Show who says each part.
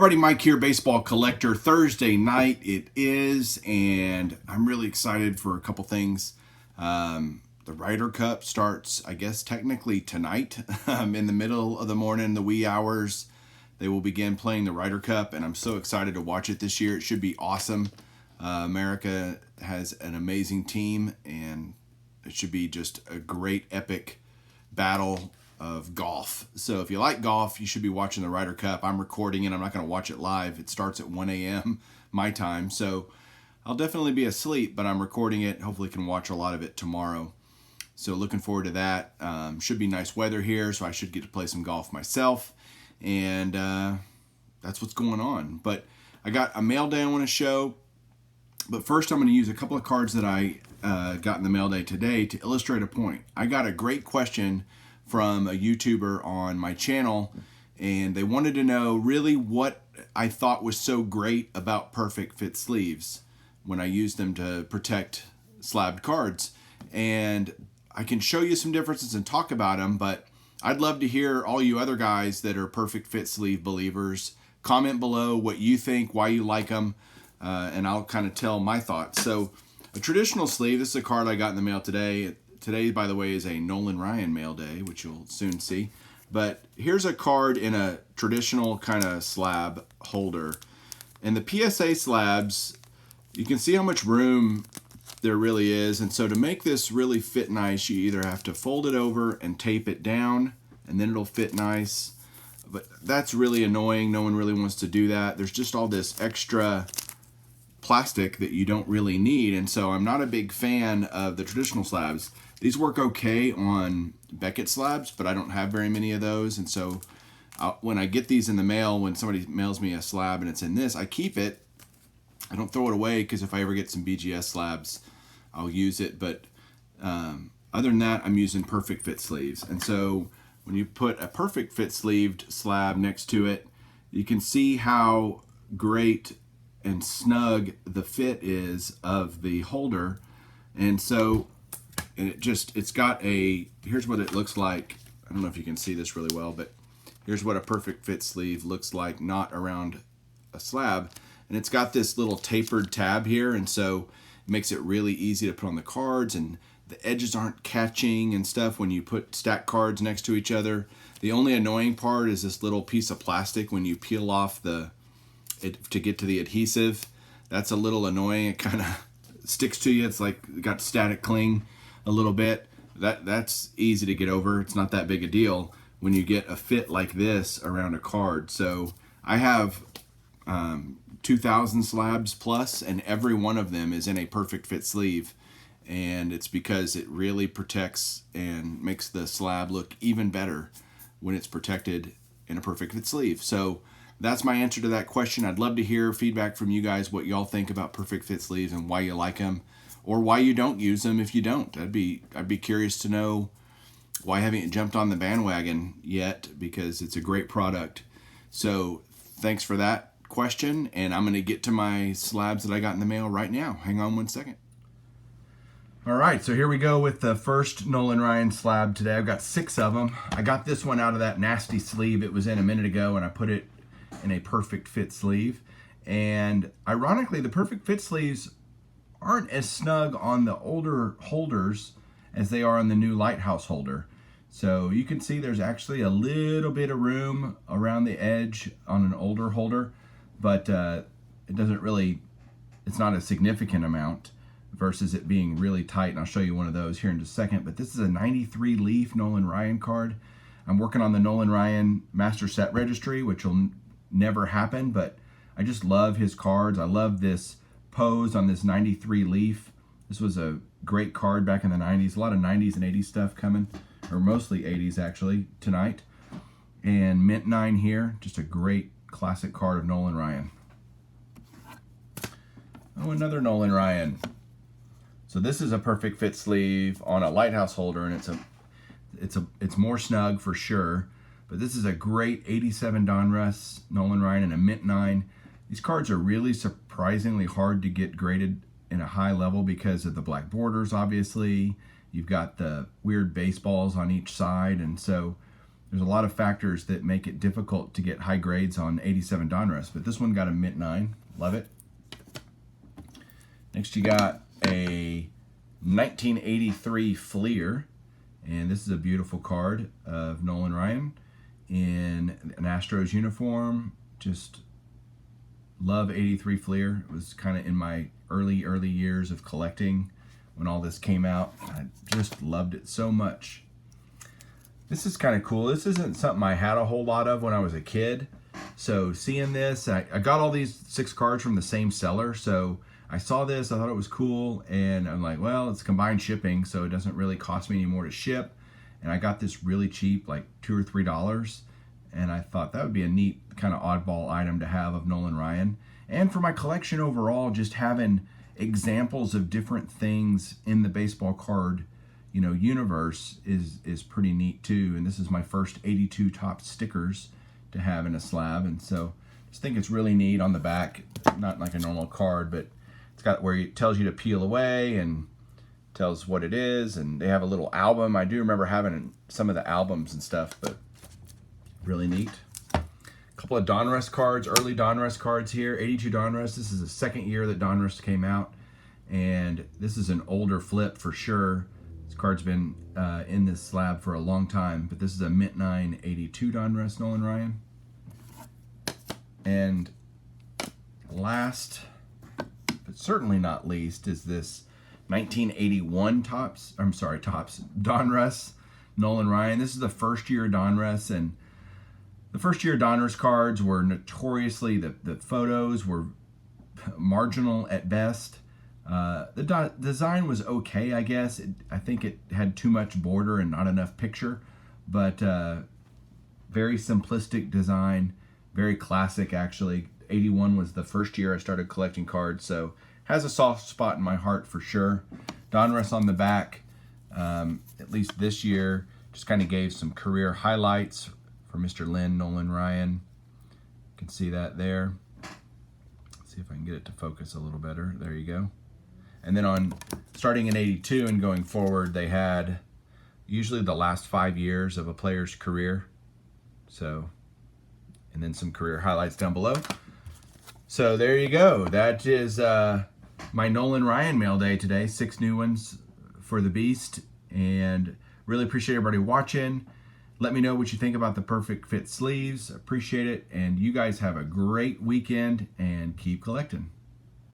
Speaker 1: everybody, Mike here, Baseball Collector. Thursday night it is, and I'm really excited for a couple things. The Ryder Cup starts, I guess, technically tonight. In the middle of the morning, the wee hours, they will begin playing the Ryder Cup, and I'm so excited to watch it this year. It should be awesome. America has an amazing team, and it should be just a great, epic battle of golf. So if you like golf, you should be watching the Ryder Cup. I'm recording it. I'm not going to watch it live. It starts at 1 a.m. my time, so I'll definitely be asleep, but I'm recording it. Hopefully can watch a lot of it tomorrow. So looking forward to that. Should be nice weather here, so I should get to play some golf myself. And that's what's going on. But I got a mail day I want to show. But first I'm going to use a couple of cards that I got in the mail day today to illustrate a point. I got a great question from a YouTuber on my channel, and they wanted to know really what I thought was so great about perfect fit sleeves when I use them to protect slabbed cards. And I can show you some differences and talk about them, but I'd love to hear all you other guys that are perfect fit sleeve believers. Comment below what you think, why you like them, and I'll kind of tell my thoughts. So a traditional sleeve, this is a card I got in the mail today. Today, by the way, is a Nolan Ryan mail day, which you'll soon see. But here's a card in a traditional kind of slab holder. And the PSA slabs, you can see how much room there really is. And so to make this really fit nice, you either have to fold it over and tape it down, and then it'll fit nice. But that's really annoying. No one really wants to do that. There's just all this extra plastic that you don't really need. And so I'm not a big fan of the traditional slabs. These work okay on Beckett slabs, but I don't have very many of those. And so when I get these in the mail, when somebody mails me a slab and it's in this, I keep it. I don't throw it away, because if I ever get some BGS slabs, I'll use it. But other than that, I'm using perfect fit sleeves. And so when you put a perfect fit sleeved slab next to it, you can see how great and snug the fit is of the holder. And so it's got a, here's what it looks like. I don't know if you can see this really well, but here's what a perfect fit sleeve looks like, not around a slab. And it's got this little tapered tab here, and so it makes it really easy to put on the cards, and the edges aren't catching and stuff when you put stacked cards next to each other. The only annoying part is this little piece of plastic when you peel off to get to the adhesive. That's a little annoying. It kind of sticks to you. It's like got static cling a little bit. That's easy to get over. It's not that big a deal when you get a fit like this around a card. So I have 2,000 slabs plus, and every one of them is in a perfect fit sleeve. And it's because it really protects and makes the slab look even better when it's protected in a perfect fit sleeve. So that's my answer to that question. I'd love to hear feedback from you guys, what y'all think about perfect fit sleeves and why you like them, or why you don't use them if you don't. I'd be curious to know why haven't you jumped on the bandwagon yet, because it's a great product. So thanks for that question, and I'm going to get to my slabs that I got in the mail right now. Hang on one second. All right, so here we go with the first Nolan Ryan slab today. I've got 6 of them. I got this one out of that nasty sleeve it was in a minute ago, and I put it in a perfect fit sleeve. And ironically, the perfect fit sleeves aren't as snug on the older holders as they are on the new Lighthouse holder. So you can see there's actually a little bit of room around the edge on an older holder, but it doesn't really, it's not a significant amount versus it being really tight. And I'll show you one of those here in just a second. But this is a 93 leaf Nolan Ryan card. I'm working on the Nolan Ryan master set registry, which will never happen, but I just love his cards. I love this pose on this 93 leaf. This was a great card back in the 90s. A lot of 90s and 80s stuff coming, or mostly 80s actually, tonight. And Mint 9 here, just a great classic card of Nolan Ryan. Oh, another Nolan Ryan. So this is a perfect fit sleeve on a Lighthouse holder, and it's more snug for sure. But this is a great 87 Donruss Nolan Ryan and a Mint 9. These cards are really surprisingly hard to get graded in a high level because of the black borders, obviously. You've got the weird baseballs on each side, and so there's a lot of factors that make it difficult to get high grades on 87 Donruss, but this one got a mint 9. Love it. Next you got a 1983 Fleer, and this is a beautiful card of Nolan Ryan in an Astros uniform. Just love 83 Fleer. It was kind of in my early years of collecting when all this came out. I just loved it so much. This is kind of cool. This isn't something I had a whole lot of when I was a kid. So seeing this, I got all these 6 cards from the same seller. So I saw this, I thought it was cool, and I'm like, well, it's combined shipping, so it doesn't really cost me any more to ship. And I got this really cheap, like $2 or $3, and I thought that would be a neat kind of oddball item to have of Nolan Ryan. And for my collection overall, just having examples of different things in the baseball card, you know, universe is pretty neat too. And this is my first 82 top stickers to have in a slab, and so I just think it's really neat on the back. Not like a normal card, but it's got where it tells you to peel away and tells what it is, and they have a little album. I do remember having some of the albums and stuff, but really neat. A couple of Donruss cards, early Donruss cards here. 82 Donruss. This is the second year that Donruss came out, and this is an older flip for sure. This card's been in this slab for a long time, but this is a mint 9 82 Donruss Nolan Ryan. And last, but certainly not least, is this 1981 Topps Donruss Nolan Ryan. This is the first year Donruss, and the first year Donruss cards were notoriously, the photos were marginal at best. The design was okay, I guess. I think it had too much border and not enough picture, but very simplistic design, very classic actually. 81 was the first year I started collecting cards, so has a soft spot in my heart for sure. Donruss on the back, at least this year, just kind of gave some career highlights for Mr. Nolan Ryan. You can see that there. Let's see if I can get it to focus a little better. There you go. And then starting in 82 and going forward, they had usually the last 5 years of a player's career. So, and then some career highlights down below. So there you go. That is my Nolan Ryan mail day today. 6 new ones for the Beast. And really appreciate everybody watching. Let me know what you think about the Perfect Fit sleeves. Appreciate it. And you guys have a great weekend and keep collecting.